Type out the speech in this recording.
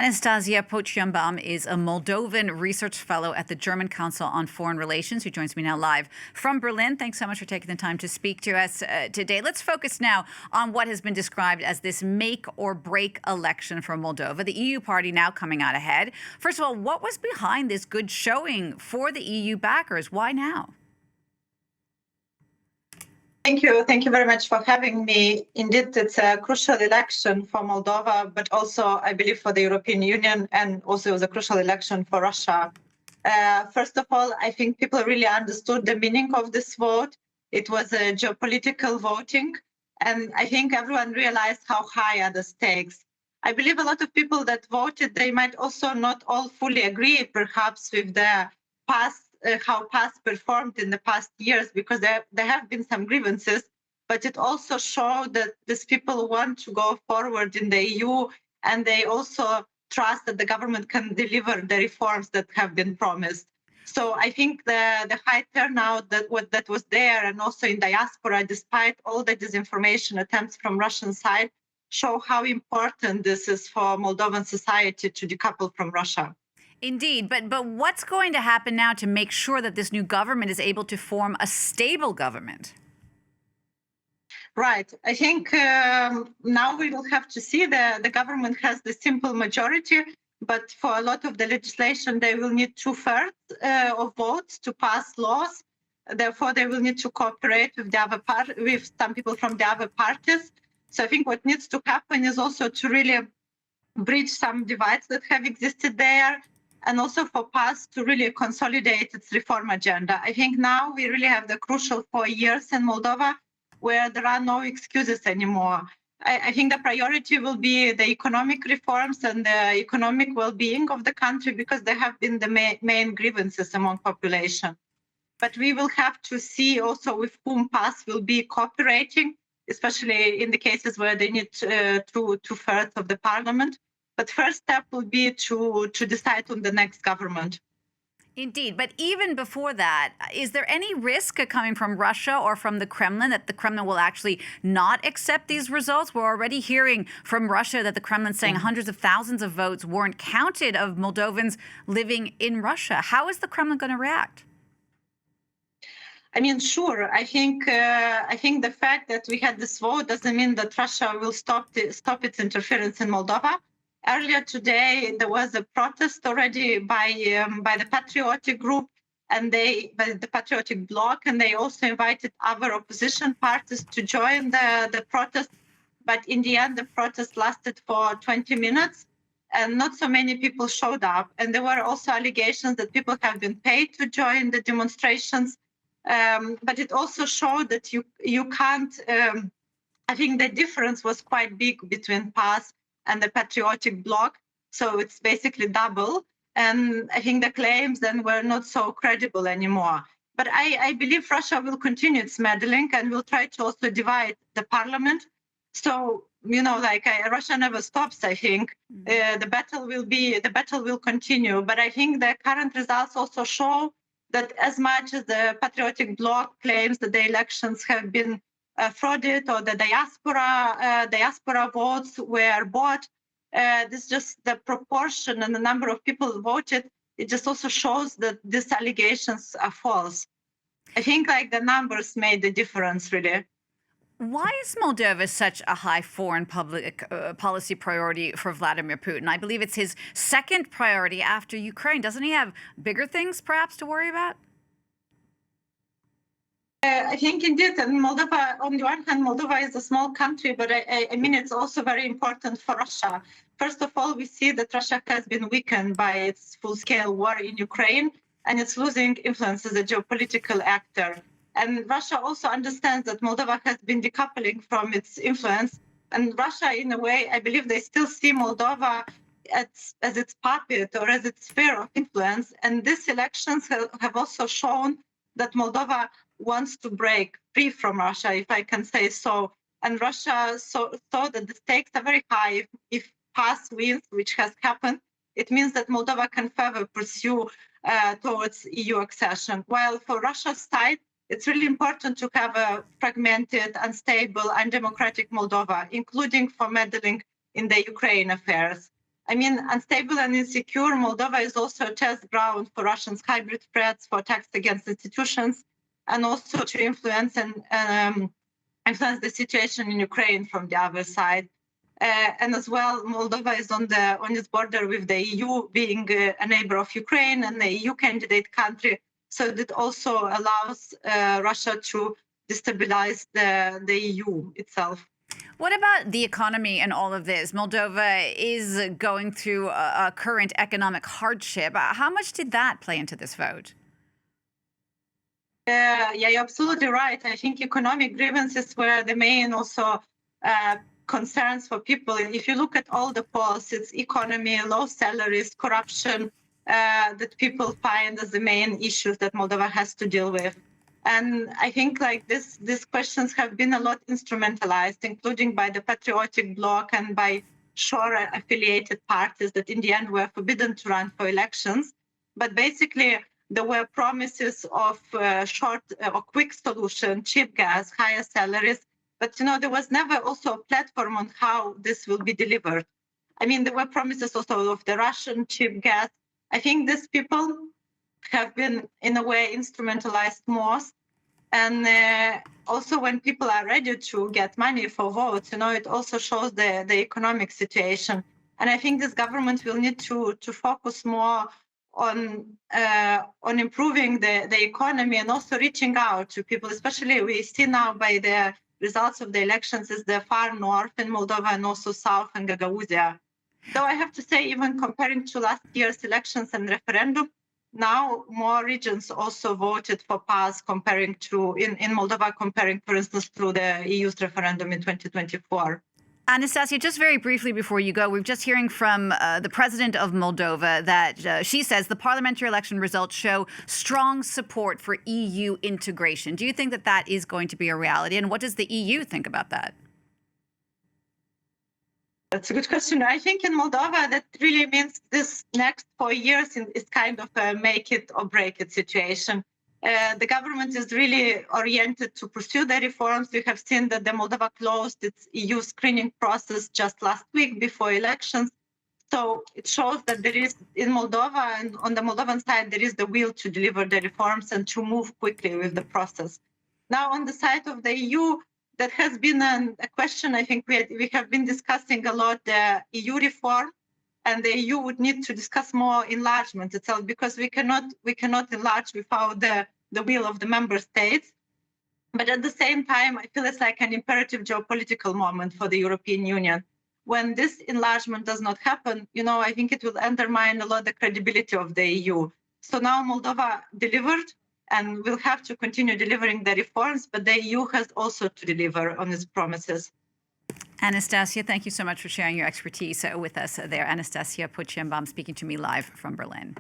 Anastasia Pociumban is a Moldovan research fellow at the German Council on Foreign Relations, who joins me now live from Berlin. Thanks so much for taking the time to speak to us today. Let's focus now on what has been described as this make or break election for Moldova, the EU party now coming out ahead. First of all, what was behind this good showing for the EU backers? Why now? Thank you. Thank you very much for having me. Indeed, it's a crucial election for Moldova, but also, I believe, for the European Union, and also it was a crucial election for Russia. First of all, I think people really understood the meaning of this vote. It was a geopolitical voting, and I think everyone realized how high are the stakes. I believe a lot of people that voted, they might also not all fully agree, perhaps, with the past, how past performed in the past years, because there have been some grievances, but it also showed that these people want to go forward in the EU, and they also trust that the government can deliver the reforms that have been promised. So I think the high turnout that was there, and also in diaspora, despite all the disinformation attempts from Russian side, show how important this is for Moldovan society to decouple from Russia. Indeed, but what's going to happen now to make sure that this new government is able to form a stable government? Right. I think now we will have to see the government has the simple majority, but for a lot of the legislation, they will need 2/3 of votes to pass laws. Therefore, they will need to cooperate with the other with some people from the other parties. So I think what needs to happen is also to really bridge some divides that have existed there, and also for PAS to really consolidate its reform agenda. I think now we really have the crucial 4 years in Moldova where there are no excuses anymore. I think the priority will be the economic reforms and the economic well-being of the country, because they have been the main grievances among population. But we will have to see also with whom PAS will be cooperating, especially in the cases where they need 2/3 of the parliament. But first step will be to decide on the next government. Indeed. But even before that, is there any risk coming from Russia or from the Kremlin that the Kremlin will actually not accept these results? We're already hearing from Russia that the Kremlin's saying hundreds of thousands of votes weren't counted of Moldovans living in Russia. How is the Kremlin going to react? I mean, sure. I think the fact that we had this vote doesn't mean that Russia will stop its interference in Moldova. Earlier today, there was a protest already by the patriotic group and by the patriotic bloc, and they also invited other opposition parties to join the protest. But in the end, the protest lasted for 20 minutes, and not so many people showed up. And there were also allegations that people have been paid to join the demonstrations. But it also showed that you can't. I think the difference was quite big between PAS and the patriotic bloc, so it's basically double. And I think the claims then were not so credible anymore. But I believe Russia will continue its meddling and will try to also divide the parliament. So Russia never stops. I think the battle will continue. But I think the current results also show that as much as the patriotic bloc claims that the elections have been frauded or the diaspora votes were bought, this just the proportion and the number of people voted. It just also shows that these allegations are false. I think the numbers made the difference, really. Why is Moldova such a high foreign public policy priority for Vladimir Putin? I believe it's his second priority after Ukraine. Doesn't he have bigger things perhaps to worry about? I think indeed, and Moldova, on the one hand, Moldova is a small country, but I mean, it's also very important for Russia. First of all, we see that Russia has been weakened by its full-scale war in Ukraine, and it's losing influence as a geopolitical actor. And Russia also understands that Moldova has been decoupling from its influence. And Russia, in a way, I believe they still see Moldova as its puppet or as its sphere of influence. And these elections have also shown that Moldova wants to break free from Russia, if I can say so. And Russia saw that the stakes are very high. If PAS wins, which has happened, it means that Moldova can further pursue towards EU accession. While for Russia's side, it's really important to have a fragmented, unstable, undemocratic Moldova, including for meddling in the Ukraine affairs. I mean, unstable and insecure, Moldova is also a test ground for Russians' hybrid threats, for attacks against institutions, and also to influence influence the situation in Ukraine from the other side. And as well, Moldova is on its border with the EU, being a neighbor of Ukraine and the EU candidate country. So that also allows Russia to destabilize the EU itself. What about the economy and all of this? Moldova is going through a current economic hardship. How much did that play into this vote? Yeah, you're absolutely right. I think economic grievances were the main also concerns for people. If you look at all the polls, it's economy, low salaries, corruption that people find as the main issues that Moldova has to deal with. And I think like these questions have been a lot instrumentalized, including by the patriotic bloc and by shore-affiliated parties that in the end were forbidden to run for elections. But basically, there were promises of short or quick solution, cheap gas, higher salaries. But, there was never also a platform on how this will be delivered. I mean, there were promises also of the Russian cheap gas. I think these people have been, in a way, instrumentalized most. And also when people are ready to get money for votes, it also shows the economic situation. And I think this government will need to focus more on improving the economy and also reaching out to people, especially we see now by the results of the elections is the far north in Moldova and also south in Gagauzia. Though I have to say, even comparing to last year's elections and referendum, now more regions also voted for PAS comparing to in Moldova, comparing, for instance, to the EU's referendum in 2024. Anastasia, just very briefly before you go, we're just hearing from the president of Moldova that she says the parliamentary election results show strong support for EU integration. Do you think that that is going to be a reality? And what does the EU think about that? That's a good question. I think in Moldova, that really means this next 4 years is kind of a make it or break it situation. The government is really oriented to pursue the reforms. We have seen that the Moldova closed its EU screening process just last week before elections. So it shows that there is in Moldova and on the Moldovan side, there is the will to deliver the reforms and to move quickly with the process. Now, on the side of the EU, that has been a question. I think we have been discussing a lot the EU reform, and the EU would need to discuss more enlargement itself because we cannot enlarge without the will of the member states. But at the same time, I feel it's like an imperative geopolitical moment for the European Union. When this enlargement does not happen, I think it will undermine a lot the credibility of the EU. So now Moldova delivered, and will have to continue delivering the reforms, but the EU has also to deliver on its promises. Anastasia, thank you so much for sharing your expertise with us there. Anastasia Pociumban speaking to me live from Berlin.